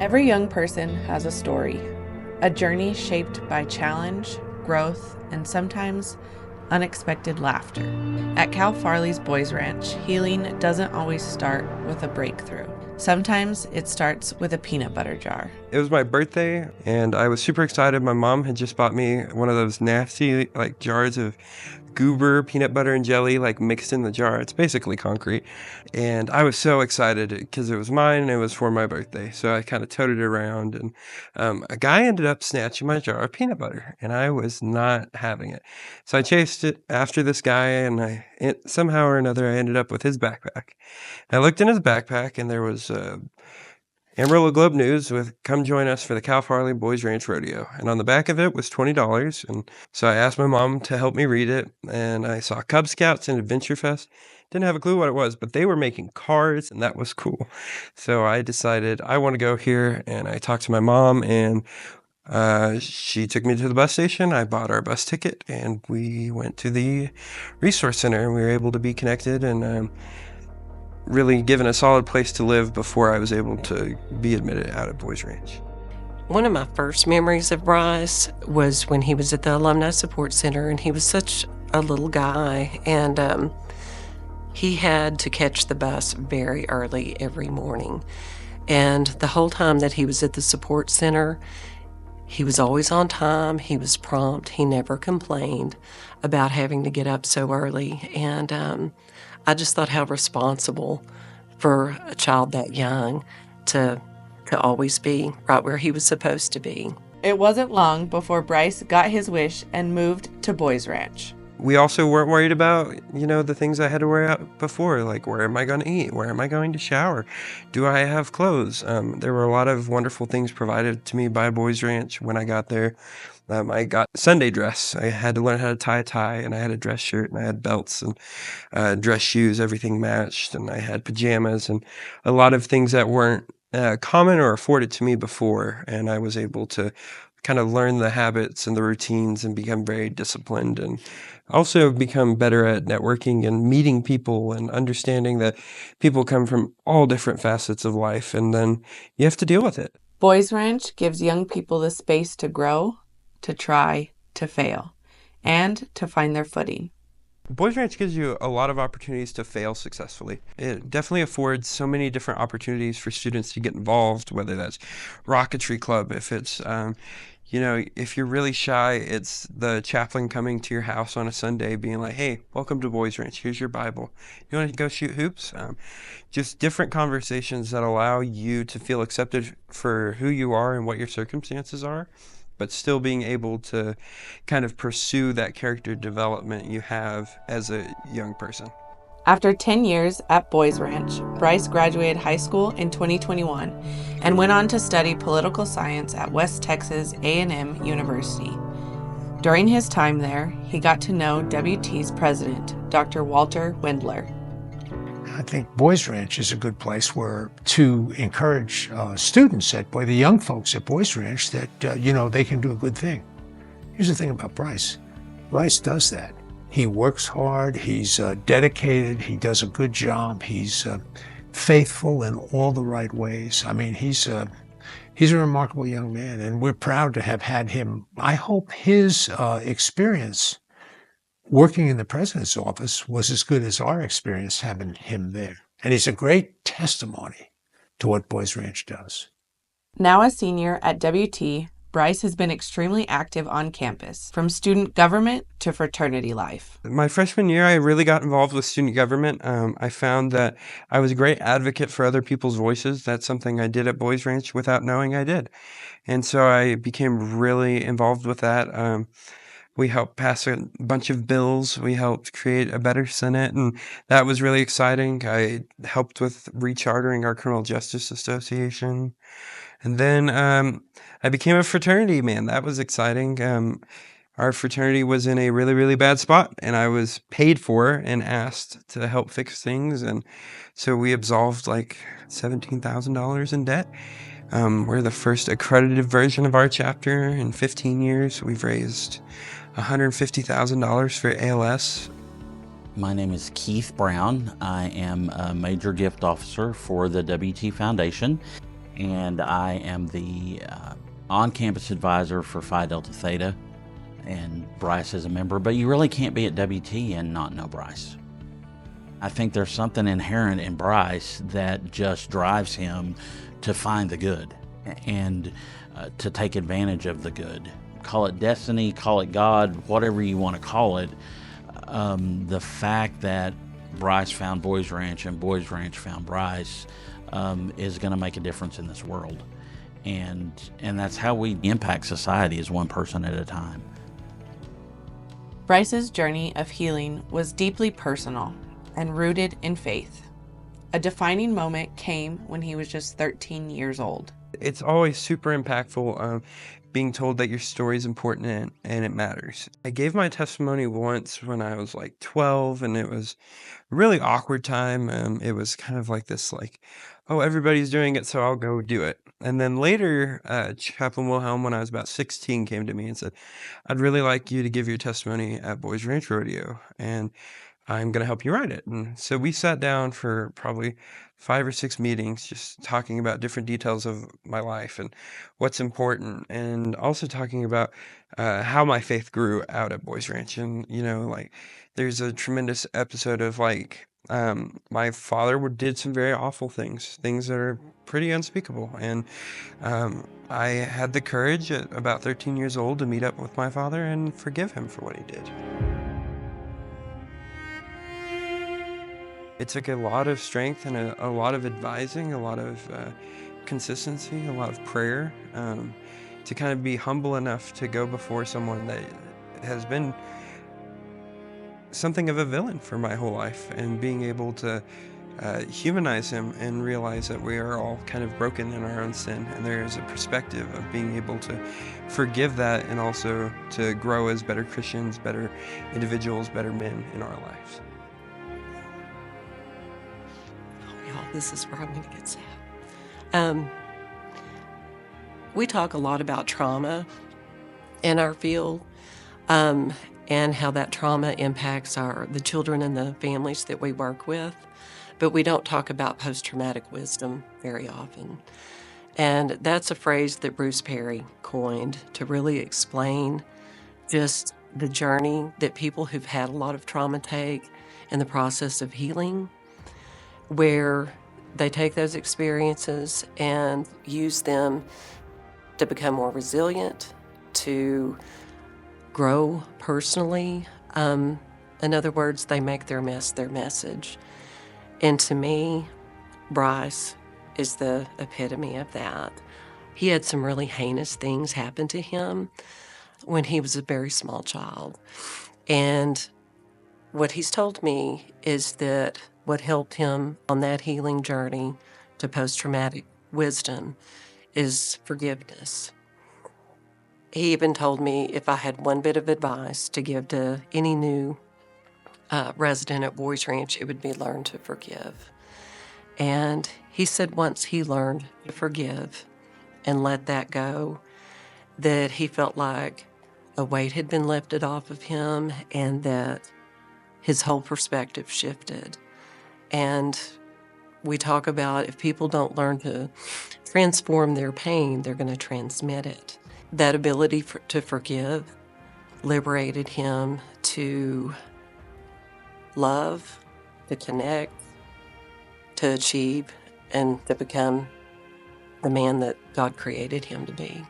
Every young person has a story, a journey shaped by challenge, growth, and sometimes unexpected laughter. At Cal Farley's Boys Ranch, healing doesn't always start with a breakthrough. Sometimes it starts with a peanut butter jar. It was my birthday, and I was super excited. My mom had just bought me one of those nasty, jars of goober peanut butter and jelly, mixed in the jar. It's basically concrete. And I was so excited because it was mine and it was for my birthday. So I kind of toted it around, and a guy ended up snatching my jar of peanut butter, and I was not having it. So I chased it after this guy, and somehow or another, I ended up with his backpack. I looked in his backpack, and there was Amarillo Globe News with "Come join us for the Cal Farley Boys Ranch Rodeo." And on the back of it was $20. And so I asked my mom to help me read it. And I saw Cub Scouts and Adventure Fest. Didn't have a clue what it was, but they were making cards, and that was cool. So I decided I want to go here. And I talked to my mom, and she took me to the bus station. I bought our bus ticket, and we went to the resource center, and we were able to be connected and really given a solid place to live before I was able to be admitted out at Boys Ranch. One of my first memories of Bryce was when he was at the Alumni Support Center, and he was such a little guy, and he had to catch the bus very early every morning. And the whole time that he was at the support center, he was always on time, he was prompt, he never complained about having to get up so early. And I just thought how responsible for a child that young to always be right where he was supposed to be. It wasn't long before Bryce got his wish and moved to Boys Ranch. We also weren't worried about, the things I had to worry about before, like where am I going to eat? Where am I going to shower? Do I have clothes? There were a lot of wonderful things provided to me by Boys Ranch when I got there. I got Sunday dress. I had to learn how to tie a tie, and I had a dress shirt, and I had belts and dress shoes. Everything matched, and I had pajamas and a lot of things that weren't common or afforded to me before. And I was able to kind of learn the habits and the routines and become very disciplined, and also become better at networking and meeting people and understanding that people come from all different facets of life, and then you have to deal with it. Boys Ranch gives young people the space to grow, to try, to fail, and to find their footing. Boys Ranch gives you a lot of opportunities to fail successfully. It definitely affords so many different opportunities for students to get involved, whether that's Rocketry Club, if it's, if you're really shy, it's the chaplain coming to your house on a Sunday being like, hey, welcome to Boys Ranch, here's your Bible. You want to go shoot hoops? Just different conversations that allow you to feel accepted for who you are and what your circumstances are, but still being able to kind of pursue that character development you have as a young person. After 10 years at Boys Ranch, Bryce graduated high school in 2021 and went on to study political science at West Texas A&M University. During his time there, he got to know WT's president, Dr. Walter Wendler. I think Boys Ranch is a good place where to encourage students the young folks at Boys Ranch that, they can do a good thing. Here's the thing about Bryce. Bryce does that. He works hard, he's dedicated, he does a good job, he's faithful in all the right ways. I mean, he's a remarkable young man, and we're proud to have had him. I hope his experience working in the president's office was as good as our experience having him there. And he's a great testimony to what Boys Ranch does. Now a senior at WT, Bryce has been extremely active on campus, from student government to fraternity life. My freshman year, I really got involved with student government. I found that I was a great advocate for other people's voices. That's something I did at Boys Ranch without knowing I did. And so I became really involved with that. We helped pass a bunch of bills. We helped create a better Senate, and that was really exciting. I helped with rechartering our Criminal Justice Association. And then I became a fraternity man. That was exciting. Our fraternity was in a really, really bad spot, and I was paid for and asked to help fix things. And so we absolved $17,000 in debt. We're the first accredited version of our chapter in 15 years. We've raised $150,000 for ALS. My name is Keith Brown. I am a major gift officer for the WT Foundation. and I am the on-campus advisor for Phi Delta Theta, and Bryce is a member, but you really can't be at WT and not know Bryce. I think there's something inherent in Bryce that just drives him to find the good and to take advantage of the good. Call it destiny, call it God, whatever you want to call it. The fact that Bryce found Boys Ranch and Boys Ranch found Bryce is going to make a difference in this world. And that's how we impact society, is one person at a time. Bryce's journey of healing was deeply personal and rooted in faith. A defining moment came when he was just 13 years old. It's always super impactful being told that your story is important and it matters. I gave my testimony once when I was like 12, and it was a really awkward time. It was kind of like this, like, oh, everybody's doing it, so I'll go do it. And then later, Chaplain Wilhelm, when I was about 16, came to me and said, I'd really like you to give your testimony at Boys Ranch Rodeo, and I'm going to help you write it. And so we sat down for probably 5 or 6 meetings, just talking about different details of my life and what's important, and also talking about how my faith grew out at Boys Ranch. And, like, there's a tremendous episode of, like, my father did some very awful things that are pretty unspeakable. And I had the courage at about 13 years old to meet up with my father and forgive him for what he did. It took a lot of strength and a lot of advising, a lot of consistency, a lot of prayer, to kind of be humble enough to go before someone that has been something of a villain for my whole life, and being able to humanize him and realize that we are all kind of broken in our own sin, and there is a perspective of being able to forgive that, and also to grow as better Christians, better individuals, better men in our lives. This is where I'm going to get sad. We talk a lot about trauma in our field, and how that trauma impacts the children and the families that we work with, but we don't talk about post-traumatic wisdom very often. And that's a phrase that Bruce Perry coined to really explain just the journey that people who've had a lot of trauma take in the process of healing, where they take those experiences and use them to become more resilient, to grow personally. In other words, they make their mess their message. And to me, Bryce is the epitome of that. He had some really heinous things happen to him when he was a very small child. And what he's told me is that what helped him on that healing journey to post-traumatic wisdom is forgiveness. He even told me if I had one bit of advice to give to any new resident at Boys Ranch, it would be learn to forgive. And he said once he learned to forgive and let that go, that he felt like a weight had been lifted off of him, and that his whole perspective shifted. And we talk about if people don't learn to transform their pain, they're going to transmit it. That ability to forgive liberated him to love, to connect, to achieve, and to become the man that God created him to be.